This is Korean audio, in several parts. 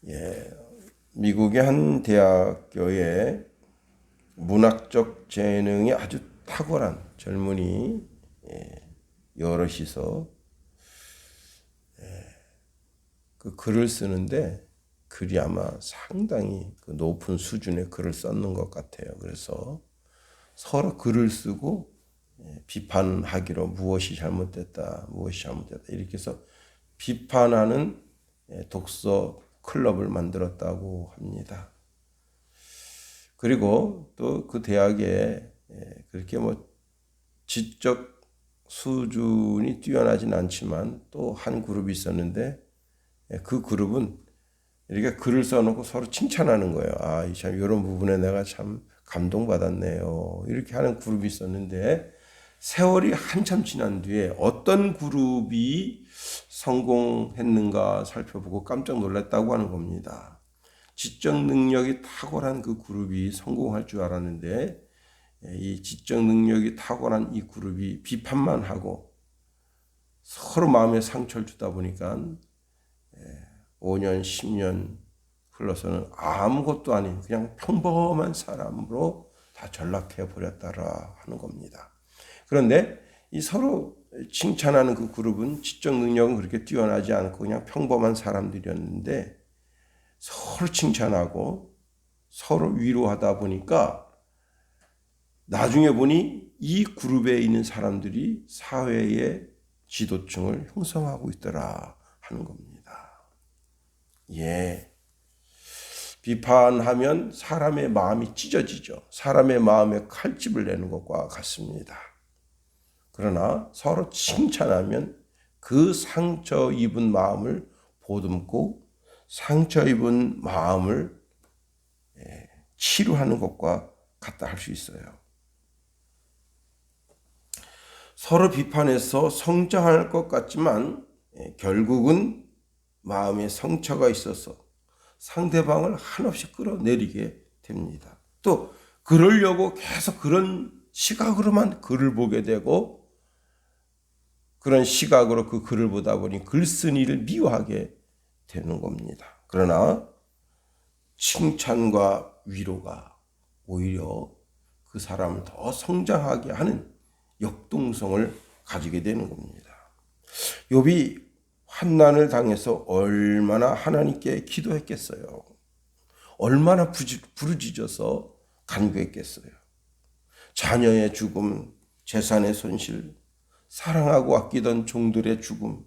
예, 미국의 한 대학교에 문학적 재능이 아주 탁월한 젊은이 여럿이서 그 글을 쓰는데 글이 아마 상당히 그 높은 수준의 글을 썼는 것 같아요. 그래서 서로 글을 쓰고 비판하기로 무엇이 잘못됐다, 무엇이 잘못됐다 이렇게 해서 비판하는 독서 클럽을 만들었다고 합니다. 그리고 또 그 대학에 그렇게 뭐 지적 수준이 뛰어나진 않지만 또 한 그룹이 있었는데 그 그룹은 이렇게 글을 써놓고 서로 칭찬하는 거예요. 아, 참 이런 부분에 내가 참 감동받았네요. 이렇게 하는 그룹이 있었는데 세월이 한참 지난 뒤에 어떤 그룹이 성공했는가 살펴보고 깜짝 놀랐다고 하는 겁니다. 지적 능력이 탁월한 그 그룹이 성공할 줄 알았는데 이 지적 능력이 탁월한 이 그룹이 비판만 하고 서로 마음에 상처를 주다 보니까 5년, 10년 흘러서는 아무것도 아닌 그냥 평범한 사람으로 다 전락해 버렸다라 하는 겁니다. 그런데 이 서로 칭찬하는 그 그룹은 지적 능력은 그렇게 뛰어나지 않고 그냥 평범한 사람들이었는데 서로 칭찬하고 서로 위로하다 보니까 나중에 보니 이 그룹에 있는 사람들이 사회의 지도층을 형성하고 있더라 하는 겁니다. 예. 비판하면 사람의 마음이 찢어지죠. 사람의 마음에 칼집을 내는 것과 같습니다. 그러나 서로 칭찬하면 그 상처 입은 마음을 보듬고 상처 입은 마음을 치료하는 것과 같다 할 수 있어요. 서로 비판해서 성장할 것 같지만 결국은 마음에 상처가 있어서 상대방을 한없이 끌어내리게 됩니다. 또 그러려고 계속 그런 시각으로만 글을 보게 되고 그런 시각으로 그 글을 보다 보니 글쓴이를 미워하게 되는 겁니다. 그러나 칭찬과 위로가 오히려 그 사람을 더 성장하게 하는 역동성을 가지게 되는 겁니다. 욥이 환난을 당해서 얼마나 하나님께 기도했겠어요. 얼마나 부르짖어서 간구했겠어요. 자녀의 죽음, 재산의 손실, 사랑하고 아끼던 종들의 죽음,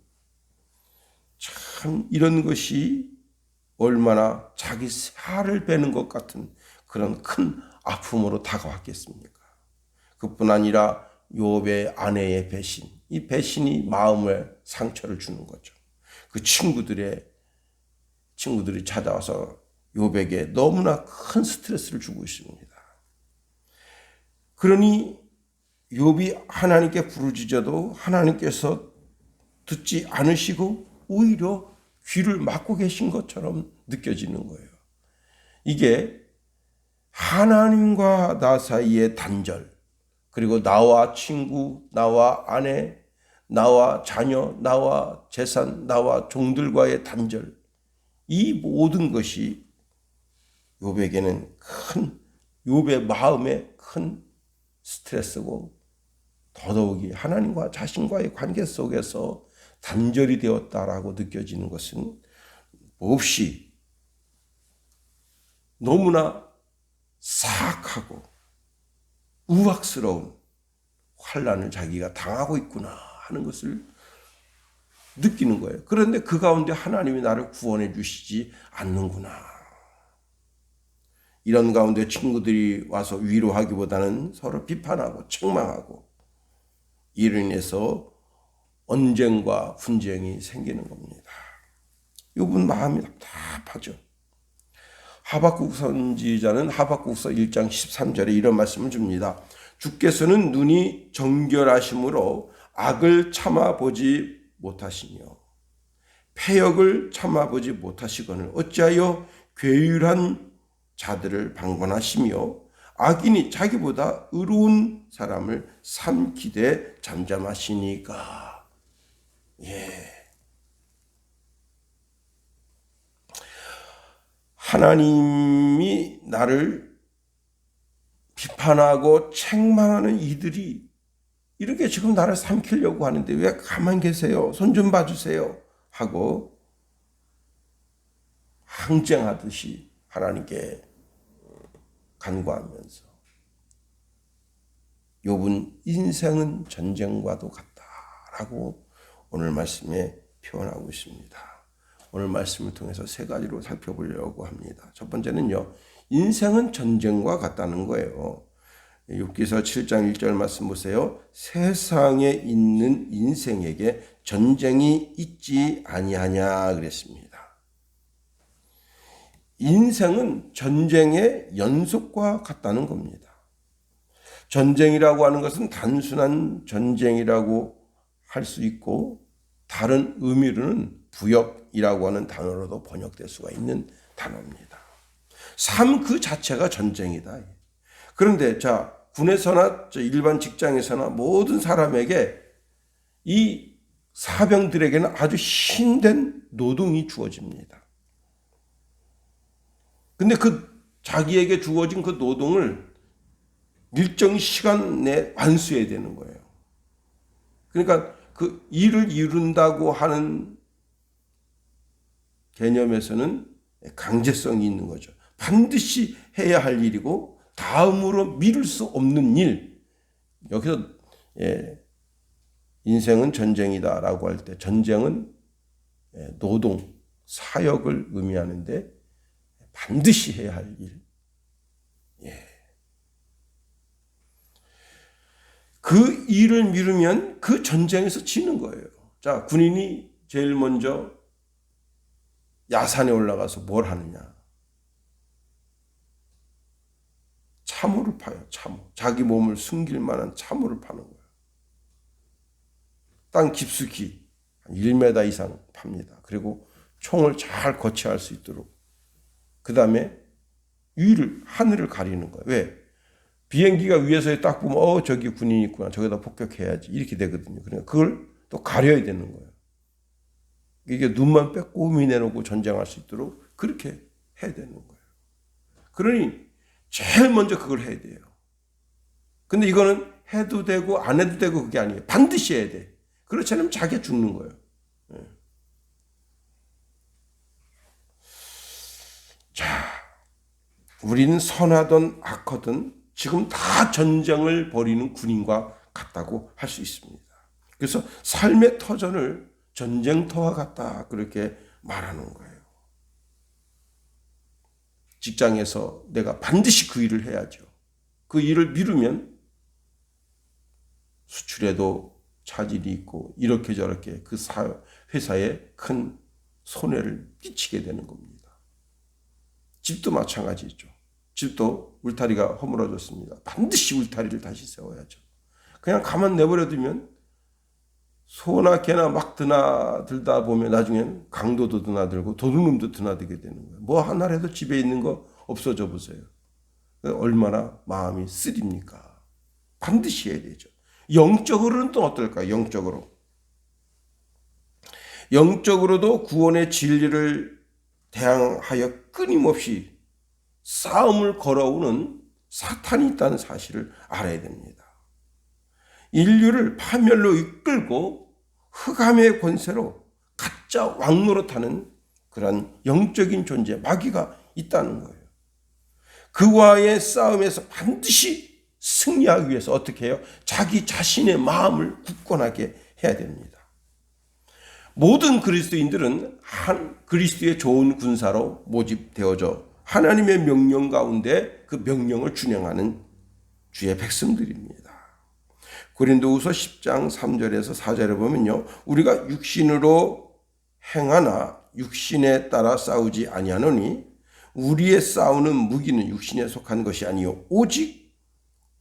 참 이런 것이 얼마나 자기 살을 베는 것 같은 그런 큰 아픔으로 다가왔겠습니까? 그뿐 아니라 욥의 아내의 배신, 이 배신이 마음에 상처를 주는 거죠. 그 친구들이 찾아와서 욥에게 너무나 큰 스트레스를 주고 있습니다. 그러니 욥이 하나님께 부르짖어도 하나님께서 듣지 않으시고 오히려 귀를 막고 계신 것처럼 느껴지는 거예요. 이게 하나님과 나 사이의 단절, 그리고 나와 친구, 나와 아내, 나와 자녀, 나와 재산, 나와 종들과의 단절, 이 모든 것이 욥에게는 욥의 마음에 큰 스트레스고 더더욱이 하나님과 자신과의 관계 속에서 단절이 되었다라고 느껴지는 것은 몹시 너무나 사악하고 우악스러운 환난을 자기가 당하고 있구나 하는 것을 느끼는 거예요. 그런데 그 가운데 하나님이 나를 구원해 주시지 않는구나. 이런 가운데 친구들이 와서 위로하기보다는 서로 비판하고 책망하고 이로 인해서 언쟁과 분쟁이 생기는 겁니다. 욥은 마음이 답답하죠. 하박국 선지자는 하박국서 1장 13절에 이런 말씀을 줍니다. 주께서는 눈이 정결하심으로 악을 참아보지 못하시며 패역을 참아보지 못하시거늘 어찌하여 괴율한 자들을 방관하시며 악인이 자기보다 의로운 사람을 삼키되 잠잠하시니까. 예. 하나님이 나를 비판하고 책망하는 이들이 이렇게 지금 나를 삼키려고 하는데 왜 가만히 계세요? 손 좀 봐주세요. 하고 항쟁하듯이 하나님께 간구하면서 욥은 인생은 전쟁과도 같다라고 오늘 말씀에 표현하고 있습니다. 오늘 말씀을 통해서 세 가지로 살펴보려고 합니다. 첫 번째는요, 인생은 전쟁과 같다는 거예요. 욥기서 7장 1절 말씀 보세요. 세상에 있는 인생에게 전쟁이 있지 아니하냐 그랬습니다. 인생은 전쟁의 연속과 같다는 겁니다. 전쟁이라고 하는 것은 단순한 전쟁이라고 할 수 있고 다른 의미로는 부역이라고 하는 단어로도 번역될 수가 있는 단어입니다. 삶 그 자체가 전쟁이다. 그런데 자, 군에서나 일반 직장에서나 모든 사람에게 이 사병들에게는 아주 힘든 노동이 주어집니다. 근데 그 자기에게 주어진 그 노동을 일정 시간 내에 완수해야 되는 거예요. 그러니까 그 일을 이룬다고 하는 개념에서는 강제성이 있는 거죠. 반드시 해야 할 일이고 다음으로 미룰 수 없는 일. 여기서 인생은 전쟁이다라고 할 때 전쟁은 노동, 사역을 의미하는데 반드시 해야 할 일. 그 일을 미루면 그 전쟁에서 지는 거예요. 자, 군인이 제일 먼저 야산에 올라가서 뭘 하느냐. 참호를 파요. 참호. 자기 몸을 숨길 만한 참호를 파는 거예요. 땅 깊숙이 한 1m 이상 팝니다. 그리고 총을 잘 거치할 수 있도록. 그 다음에 하늘을 가리는 거예요. 왜? 비행기가 위에서 딱 보면 저기 군인이 있구나. 저기다 폭격해야지. 이렇게 되거든요. 그러니까 그걸 또 가려야 되는 거예요. 이게 눈만 빼꼼히 내놓고 전쟁할 수 있도록 그렇게 해야 되는 거예요. 그러니 제일 먼저 그걸 해야 돼요. 근데 이거는 해도 되고 안 해도 되고 그게 아니에요. 반드시 해야 돼. 그렇지 않으면 자기가 죽는 거예요. 자, 우리는 선하든 악하든 지금 다 전쟁을 벌이는 군인과 같다고 할 수 있습니다. 그래서 삶의 터전을 전쟁터와 같다 그렇게 말하는 거예요. 직장에서 내가 반드시 그 일을 해야죠. 그 일을 미루면 수출에도 차질이 있고 이렇게 저렇게 그 회사에 큰 손해를 끼치게 되는 겁니다. 집도 마찬가지죠. 집도 울타리가 허물어졌습니다. 반드시 울타리를 다시 세워야죠. 그냥 가만 내버려두면 소나 개나 막 드나들다 보면 나중엔 강도도 드나들고 도둑놈도 드나들게 되는 거예요. 뭐 하나라도 집에 있는 거 없어져 보세요. 얼마나 마음이 쓰립니까? 반드시 해야 되죠. 영적으로는 또 어떨까요? 영적으로도 구원의 진리를 대항하여 끊임없이 싸움을 걸어오는 사탄이 있다는 사실을 알아야 됩니다. 인류를 파멸로 이끌고 흑암의 권세로 가짜 왕노릇하는 그런 영적인 존재, 마귀가 있다는 거예요. 그와의 싸움에서 반드시 승리하기 위해서 어떻게 해요? 자기 자신의 마음을 굳건하게 해야 됩니다. 모든 그리스도인들은 한 그리스도의 좋은 군사로 모집되어져 하나님의 명령 가운데 그 명령을 준행하는 주의 백성들입니다. 고린도후서 10장 3절에서 4절에 보면요. 우리가 육신으로 행하나 육신에 따라 싸우지 아니하노니 우리의 싸우는 무기는 육신에 속한 것이 아니요 오직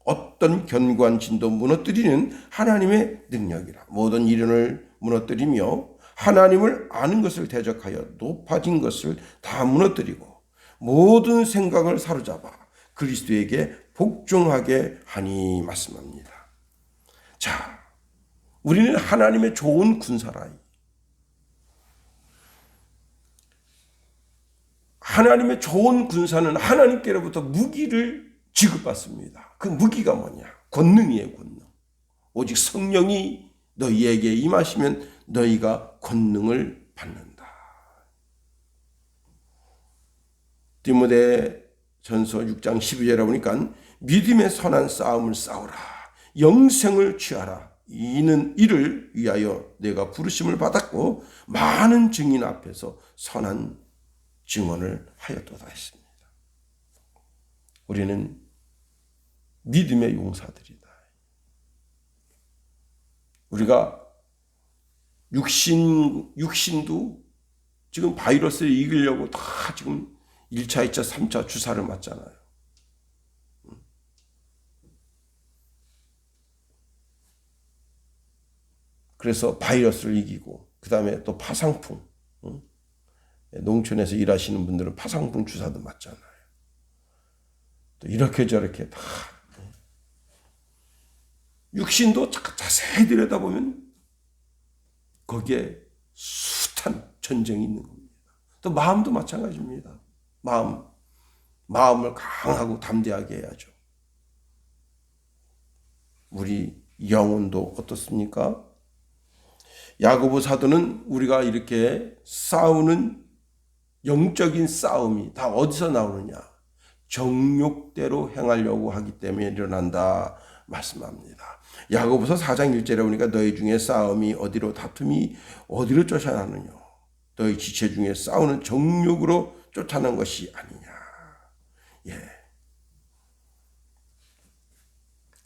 어떤 견고한 진도 무너뜨리는 하나님의 능력이라. 모든 이론을 무너뜨리며 하나님을 아는 것을 대적하여 높아진 것을 다 무너뜨리고 모든 생각을 사로잡아 그리스도에게 복종하게 하니 말씀합니다. 자, 우리는 하나님의 좋은 군사라. 하나님의 좋은 군사는 하나님께로부터 무기를 지급받습니다. 그 무기가 뭐냐? 권능이에요, 권능. 오직 성령이 너희에게 임하시면 너희가 권능을 받는다. 디모데전서 6장 12절에 보니까 믿음의 선한 싸움을 싸우라. 영생을 취하라. 이를 위하여 내가 부르심을 받았고 많은 증인 앞에서 선한 증언을 하였도다 했습니다. 우리는 믿음의 용사들이다. 우리가 육신도 지금 바이러스를 이기려고 다 지금 1차, 2차, 3차 주사를 맞잖아요. 그래서 바이러스를 이기고 그 다음에 또 파상풍, 농촌에서 일하시는 분들은 파상풍 주사도 맞잖아요. 또 이렇게 저렇게 다 육신도 자세히 들여다보면 거기에 숱한 전쟁이 있는 겁니다. 또 마음도 마찬가지입니다. 마음을 강하고 담대하게 해야죠. 우리 영혼도 어떻습니까? 야고보 사도는 우리가 이렇게 싸우는 영적인 싸움이 다 어디서 나오느냐? 정욕대로 행하려고 하기 때문에 일어난다 말씀합니다. 야고보서 4장 1절에 보니까 너희 중에 싸움이 어디로 다툼이 어디로 쫓아나느냐? 너희 지체 중에 싸우는 정욕으로 쫓아난 것이 아니냐? 예.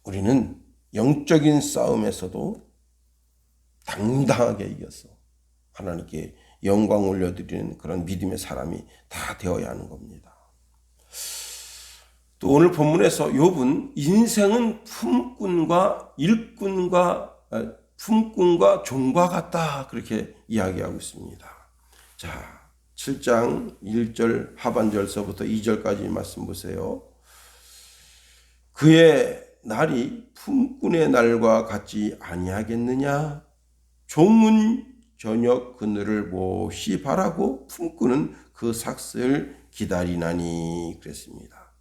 우리는 영적인 싸움에서도 당당하게 이겨서 하나님께 영광 올려드리는 그런 믿음의 사람이 다 되어야 하는 겁니다. 또 오늘 본문에서 욥은 인생은 품꾼과 종과 같다 그렇게 이야기하고 있습니다. 자, 7장 1절 하반절서부터 2절까지 말씀 보세요. 그의 날이 품꾼의 날과 같지 아니하겠느냐? 종은 저녁 그늘을 몹시 바라고 품꾼은 그 삭슬을 기다리나니 그랬습니다.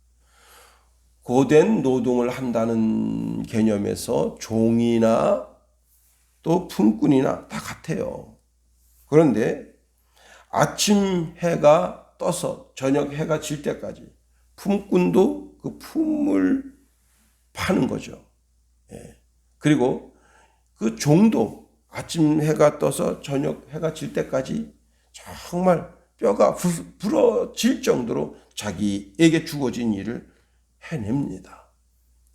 고된 노동을 한다는 개념에서 종이나 또 품꾼이나 다 같아요. 그런데 아침 해가 떠서 저녁 해가 질 때까지 품꾼도 그 품을 파는 거죠. 예. 그리고 그 종도 아침 해가 떠서 저녁 해가 질 때까지 정말 뼈가 부러질 정도로 자기에게 주어진 일을 해냅니다.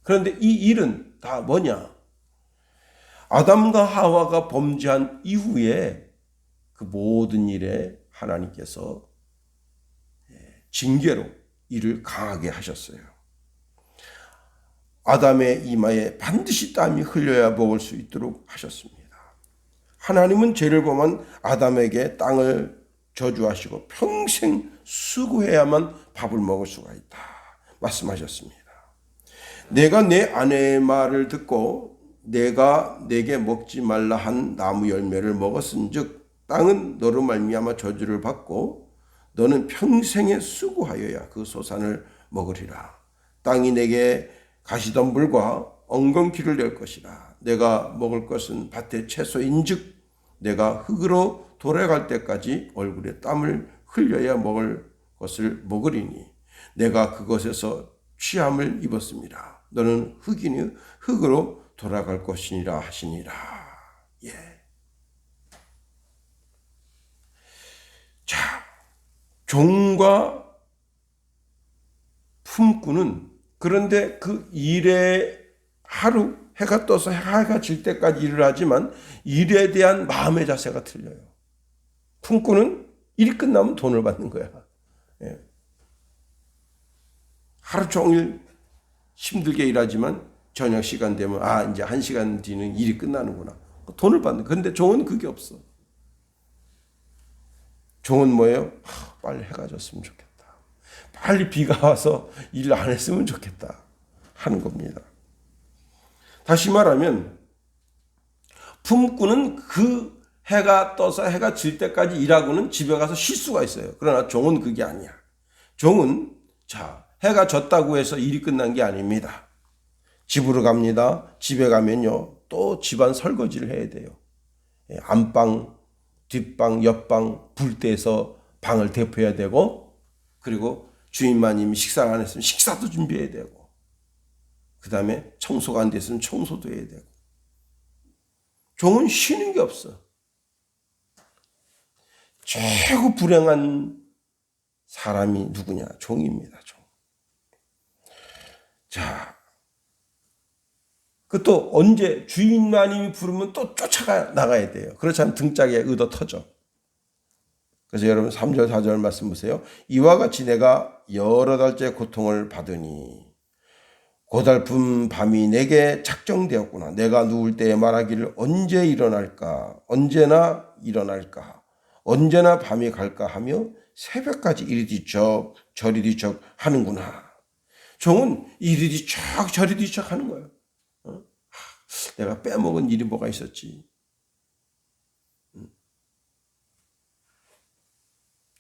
그런데 이 일은 다 뭐냐? 아담과 하와가 범죄한 이후에 그 모든 일에 하나님께서 징계로 이를 강하게 하셨어요. 아담의 이마에 반드시 땀이 흘려야 먹을 수 있도록 하셨습니다. 하나님은 죄를 범한 아담에게 땅을 저주하시고 평생 수고해야만 밥을 먹을 수가 있다 말씀하셨습니다. 내가 내 아내의 말을 듣고 내가 내게 먹지 말라 한 나무 열매를 먹었은즉 땅은 너로 말미암아 저주를 받고 너는 평생에 수고하여야 그 소산을 먹으리라. 땅이 내게 가시덤불과 엉겅퀴를 낼 것이라. 내가 먹을 것은 밭의 채소인즉 내가 흙으로 돌아갈 때까지 얼굴에 땀을 흘려야 먹을 것을 먹으리니 내가 그것에서 취함을 입었습니다. 너는 흙이니 흙으로 돌아갈 것이니라 하시니라. 예. 자, 종과 품꾼은 그런데 그 일에 하루 해가 떠서 해가 질 때까지 일을 하지만 일에 대한 마음의 자세가 틀려요. 품꾼은 일이 끝나면 돈을 받는 거야. 예. 하루 종일 힘들게 일하지만 저녁 시간 되면 이제 1시간 뒤는 일이 끝나는구나. 돈을 받는. 그런데 종은 그게 없어. 종은 뭐예요? 빨리 해가 졌으면 좋겠다. 빨리 비가 와서 일 안 했으면 좋겠다 하는 겁니다. 다시 말하면 품꾼은 그 해가 떠서 해가 질 때까지 일하고는 집에 가서 쉴 수가 있어요. 그러나 종은 그게 아니야. 종은 자, 해가 졌다고 해서 일이 끝난 게 아닙니다. 집으로 갑니다. 집에 가면요, 또 집안 설거지를 해야 돼요. 안방, 뒷방, 옆방 불 떼서 방을 대표해야 되고, 그리고 주인마님이 식사를 안 했으면 식사도 준비해야 되고, 그 다음에 청소가 안 됐으면 청소도 해야 되고. 종은 쉬는 게 없어. 최고 불행한 사람이 누구냐? 종입니다. 종. 자, 그 또 언제 주인마님이 부르면 또 쫓아가 나가야 돼요. 그렇지 않으면 등짝에 얻어 터져. 그래서 여러분 3절 4절 말씀 보세요. 이와 같이 내가 여러 달째 고통을 받으니 고달픈 밤이 내게 작정되었구나. 내가 누울 때에 말하기를 언제 일어날까? 언제나 일어날까? 언제나 밤이 갈까 하며 새벽까지 이리 뒤척 저리 뒤척 하는구나. 종은 이리 뒤척 저리 뒤척 하는 거예요. 내가 빼먹은 일이 뭐가 있었지.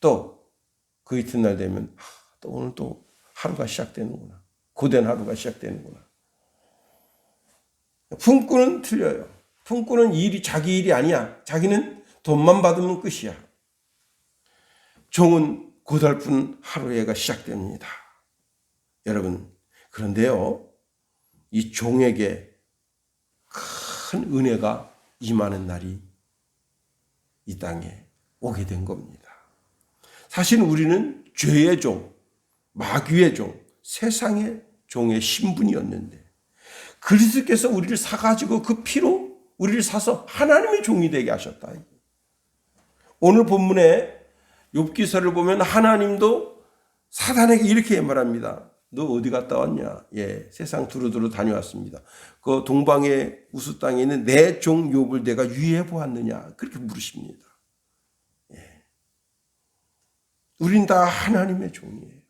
또 그 이튿날 되면 또 오늘 또 하루가 시작되는구나. 고된 하루가 시작되는구나. 품꾼은 틀려요. 품꾼은 일이 자기 일이 아니야. 자기는 돈만 받으면 끝이야. 종은 고달픈 하루가 시작됩니다. 여러분, 그런데요, 이 종에게 큰 은혜가 임하는 날이 이 땅에 오게 된 겁니다. 사실 우리는 죄의 종, 마귀의 종, 세상의 종의 신분이었는데 그리스도께서 우리를 사가지고 그 피로 우리를 사서 하나님의 종이 되게 하셨다. 오늘 본문에 욥기서를 보면 하나님도 사단에게 이렇게 말합니다. 너 어디 갔다 왔냐? 예, 세상 두루두루 다녀왔습니다. 그 동방의 우수 땅에 있는 내 종 욥을 내가 유의해 보았느냐? 그렇게 물으십니다. 예. 우린 다 하나님의 종이에요.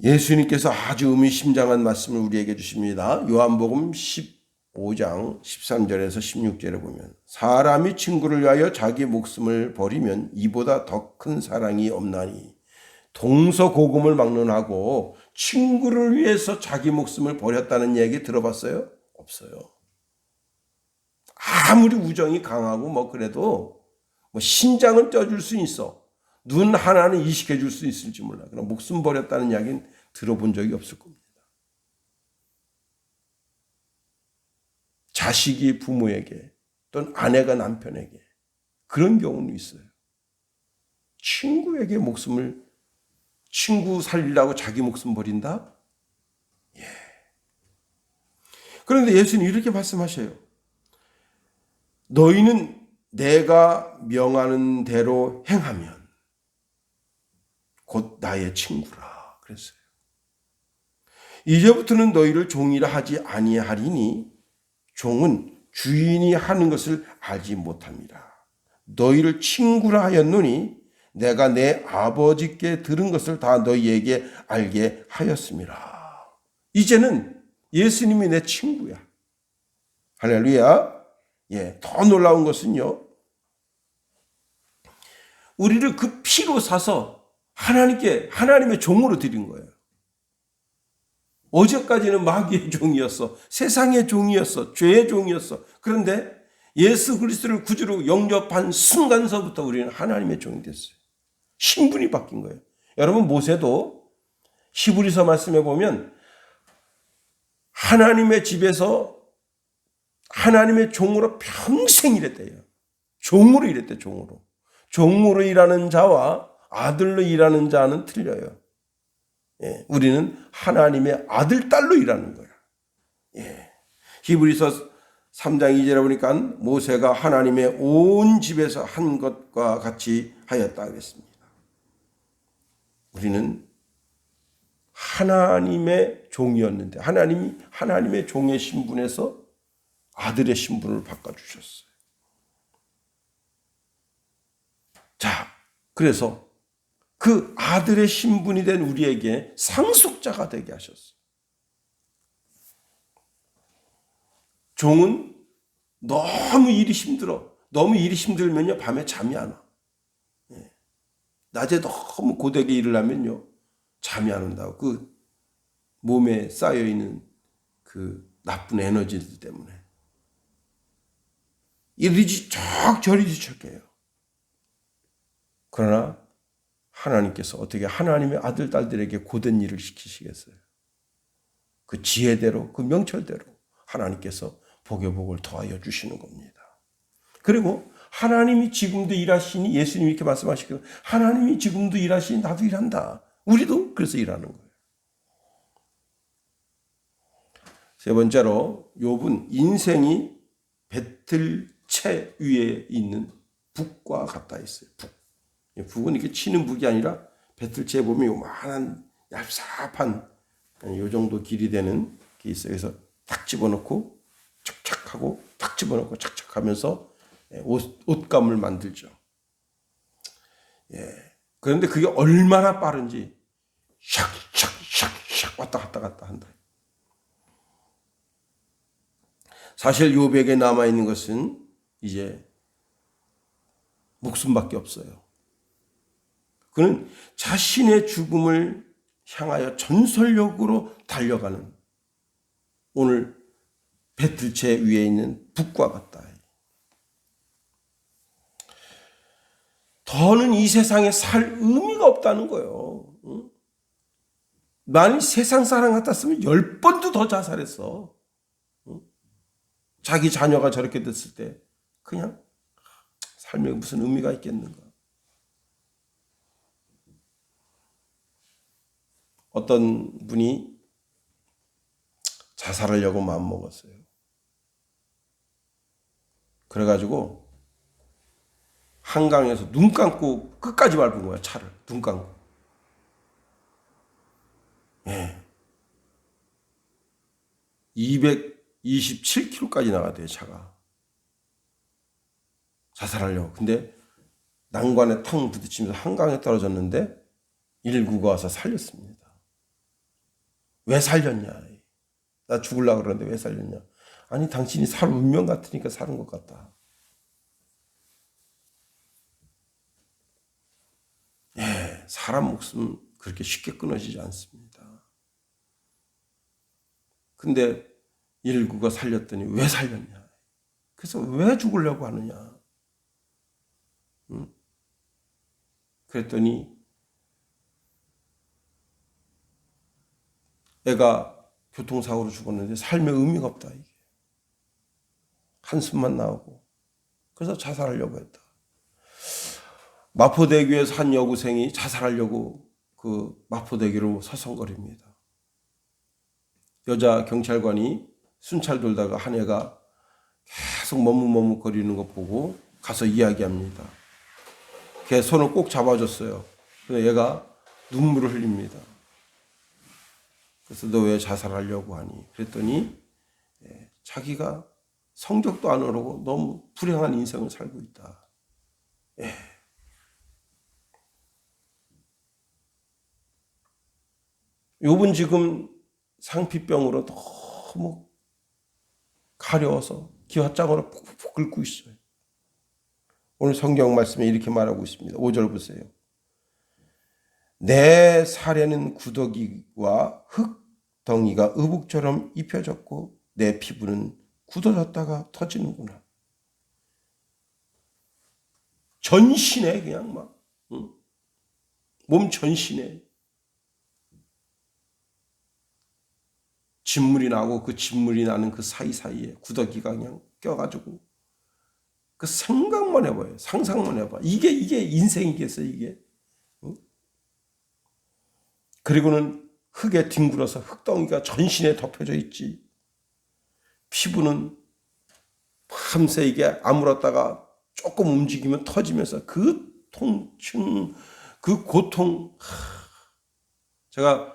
예수님께서 아주 의미심장한 말씀을 우리에게 주십니다. 요한복음 15장 13절에서 16절에 보면 사람이 친구를 위하여 자기 목숨을 버리면 이보다 더 큰 사랑이 없나니 동서고금을 막론하고 친구를 위해서 자기 목숨을 버렸다는 얘기 들어봤어요? 없어요. 아무리 우정이 강하고 뭐 그래도 뭐 신장은 쪄줄 수 있어. 눈 하나는 이식해 줄 수 있을지 몰라. 그럼 목숨 버렸다는 이야기는 들어본 적이 없을 겁니다. 자식이 부모에게 또는 아내가 남편에게 그런 경우는 있어요. 친구에게 친구 살리려고 자기 목숨 버린다? 예. 그런데 예수는 이렇게 말씀하셔요. 너희는 내가 명하는 대로 행하면 곧 나의 친구라 그랬어요. 이제부터는 너희를 종이라 하지 아니하리니 종은 주인이 하는 것을 알지 못합니다. 너희를 친구라 하였노니 내가 내 아버지께 들은 것을 다 너희에게 알게 하였습니다. 이제는 예수님이 내 친구야. 할렐루야. 예, 더 놀라운 것은요. 우리를 그 피로 사서 하나님의 종으로 드린 거예요. 어제까지는 마귀의 종이었어. 세상의 종이었어. 죄의 종이었어. 그런데 예수 그리스도를 구주로 영접한 순간서부터 우리는 하나님의 종이 됐어요. 신분이 바뀐 거예요. 여러분 모세도 히브리서 말씀에 보면 하나님의 집에서 하나님의 종으로 평생 일했대요. 종으로 일했대. 종으로 일하는 자와 아들로 일하는 자는 틀려요. 예, 우리는 하나님의 아들, 딸로 일하는 거야. 예. 히브리서 3장 2절에 보니까 모세가 하나님의 온 집에서 한 것과 같이 하였다 그랬습니다. 우리는 하나님의 종이었는데 하나님이 하나님의 종의 신분에서 아들의 신분을 바꿔주셨어요. 자, 그래서 그 아들의 신분이 된 우리에게 상속자가 되게 하셨어요. 종은 너무 일이 힘들어. 너무 일이 힘들면요 밤에 잠이 안 와. 낮에 너무 고되게 일을 하면요, 잠이 안 온다고. 그 몸에 쌓여있는 그 나쁜 에너지들 때문에. 일이 뒤척저리 뒤척해요. 그러나 하나님께서 어떻게 하나님의 아들, 딸들에게 고된 일을 시키시겠어요? 그 지혜대로, 그 명철대로 하나님께서 복의 복을 더하여 주시는 겁니다. 그리고 하나님이 지금도 일하시니, 예수님이 이렇게 말씀하시거든요. 하나님이 지금도 일하시니 나도 일한다. 우리도 그래서 일하는 거예요. 세 번째로 욥은 인생이 배틀채 위에 있는 북과 같다 했어요. 북은 이렇게 치는 북이 아니라 배틀채에 보면 요만한 얇삽한 요 정도 길이 되는 게 있어요. 그래서 탁 집어넣고 착착하고 탁 집어넣고 착착하면서 옷감을 만들죠. 그런데 그게 얼마나 빠른지 샥샥샥샥 왔다 갔다 한다. 사실 욥에게 남아있는 것은 이제 목숨밖에 없어요. 그는 자신의 죽음을 향하여 전설력으로 달려가는 오늘 배틀채 위에 있는 북과 같다. 더는 이 세상에 살 의미가 없다는 거예요. 만일 세상 사람 같았으면 10번도 더 자살했어. 자기 자녀가 저렇게 됐을 때 그냥 삶에 무슨 의미가 있겠는가. 어떤 분이 자살하려고 마음먹었어요. 그래가지고 한강에서 눈 감고 끝까지 밟은 거야, 차를. 눈 감고. 227km까지 나가대요, 차가. 자살하려고. 근데 난관에 탕 부딪히면서 한강에 떨어졌는데 119가 와서 살렸습니다. 왜 살렸냐? 나 죽으려고 그러는데 왜 살렸냐? 아니, 당신이 살 운명 같으니까 사는 것 같다. 사람 목숨 그렇게 쉽게 끊어지지 않습니다. 근데 119가 살렸더니 왜 살렸냐? 그래서 왜 죽으려고 하느냐? 그랬더니 애가 교통사고로 죽었는데 삶의 의미가 없다, 이게. 한숨만 나오고. 그래서 자살하려고 했다. 마포대교에서 한 여고생이 자살하려고 그 마포대교로 서성거립니다. 여자 경찰관이 순찰 돌다가 한 애가 계속 머뭇머뭇거리는 거 보고 가서 이야기합니다. 걔 손을 꼭 잡아줬어요. 그래서 얘가 눈물을 흘립니다. 그래서 너 왜 자살하려고 하니? 그랬더니 자기가 성적도 안 오르고 너무 불행한 인생을 살고 있다. 욥은 지금 상피병으로 너무 가려워서 기와장으로 푹푹 끓고 있어요. 오늘 성경 말씀에 이렇게 말하고 있습니다. 5절 보세요. 내 살에는 구더기와 흙덩이가 의복처럼 입혀졌고 내 피부는 굳어졌다가 터지는구나. 전신에 그냥 막 몸 전신에 진물이 나고 그 진물이 나는 그 사이사이에 구더기가 그냥 껴가지고 그 생각만 해봐요. 상상만 해봐. 이게 인생이겠어요, 이게. 그리고는 흙에 뒹굴어서 흙덩이가 전신에 덮여져 있지. 피부는 밤새 이게 아물었다가 조금 움직이면 터지면서 그 통증, 그 고통. 제가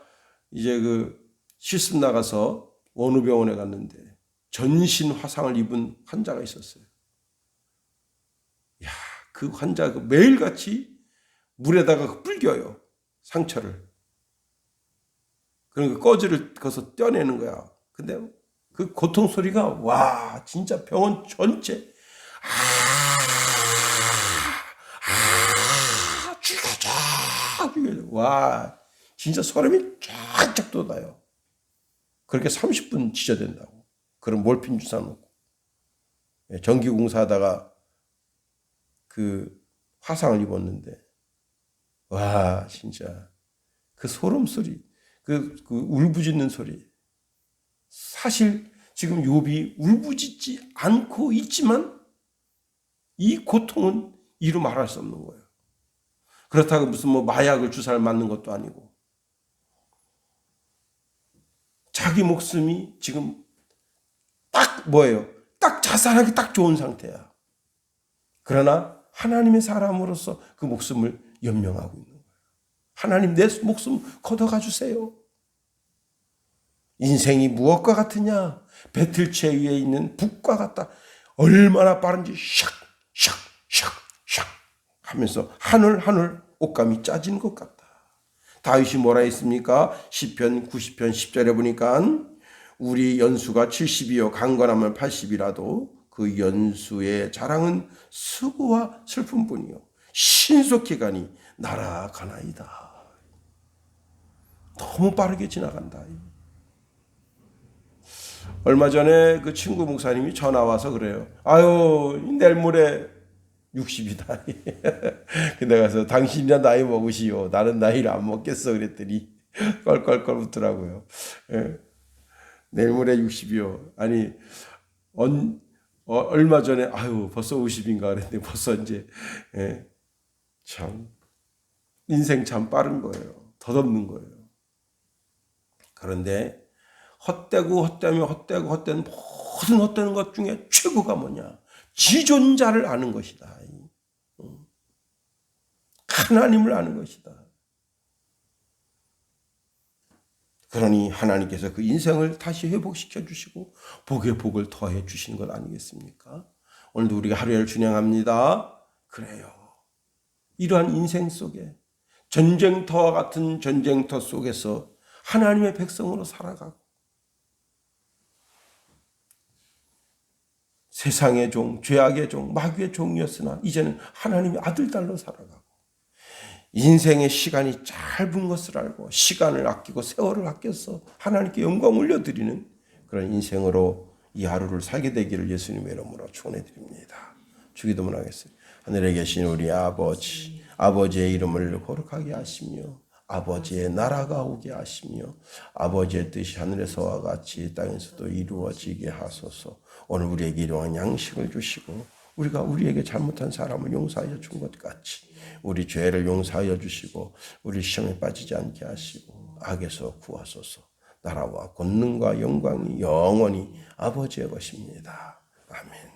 이제 그 실습 나가서 어느 병원에 갔는데 전신 화상을 입은 환자가 있었어요. 야, 그 환자가 매일같이 물에다가 불겨요. 상처를. 그러니까 꺼지를 거기서 떼어내는 거야. 근데 그 고통 소리가 와, 진짜 병원 전체 죽여줘 죽여요. 와, 진짜 소름이 쫙쫙 돋아요. 그렇게 30분 지저댄다고. 그런 몰핀 주사 놓고. 전기공사하다가 그 화상을 입었는데, 와, 진짜 그 소름 소리, 그 울부짖는 소리. 사실 지금 욥이 울부짖지 않고 있지만 이 고통은 이루 말할 수 없는 거예요. 그렇다고 무슨 뭐 마약을 주사를 맞는 것도 아니고 자기 목숨이 지금 딱 뭐예요? 딱 자살하기 딱 좋은 상태야. 그러나 하나님의 사람으로서 그 목숨을 연명하고 있는 거예요. 하나님 내 목숨 걷어가 주세요. 인생이 무엇과 같으냐? 배틀채 위에 있는 북과 같다. 얼마나 빠른지 샥샥샥샥 하면서 하늘 옷감이 짜지는 것 같다. 다윗이 뭐라 했습니까? 시편 90편 10절에 보니까 우리 연수가 70이요 강건하면 80이라도 그 연수의 자랑은 수고와 슬픔뿐이요 신속히 가니 날아가나이다. 너무 빠르게 지나간다. 얼마 전에 그 친구 목사님이 전화 와서 그래요. 아유, 내일 모레 60이다. 근데 가서 당신이나 나이 먹으시오. 나는 나이를 안 먹겠어. 그랬더니 껄껄껄 웃더라고요. 예. 내일 모레 60이요. 아니, 얼마 전에 아유 벌써 50인가 그랬는데 벌써 이제 참 인생 참 빠른 거예요. 덧없는 거예요. 그런데 헛되는 모든 헛되는 것 중에 최고가 뭐냐? 지존자를 아는 것이다. 하나님을 아는 것이다. 그러니 하나님께서 그 인생을 다시 회복시켜 주시고 복에 복을 더해 주시는 것 아니겠습니까? 오늘도 우리가 하루를 준양합니다. 그래요. 이러한 인생 속에 전쟁터와 같은 전쟁터 속에서 하나님의 백성으로 살아가고 세상의 종, 죄악의 종, 마귀의 종이었으나 이제는 하나님의 아들, 딸로 살아가고 인생의 시간이 짧은 것을 알고 시간을 아끼고 세월을 아껴서 하나님께 영광 올려드리는 그런 인생으로 이 하루를 살게 되기를 예수님의 이름으로 축원해드립니다. 주기도문 하겠습니다. 하늘에 계신 우리 아버지, 아버지의 이름을 거룩하게 하시며 아버지의 나라가 오게 하시며 아버지의 뜻이 하늘에서와 같이 땅에서도 이루어지게 하소서. 오늘 우리에게 일용할 양식을 주시고 우리가 우리에게 잘못한 사람을 용서하여 준 것 같이 우리 죄를 용서하여 주시고 우리 시험에 빠지지 않게 하시고 악에서 구하소서. 나라와 권능과 영광이 영원히 아버지의 것입니다. 아멘.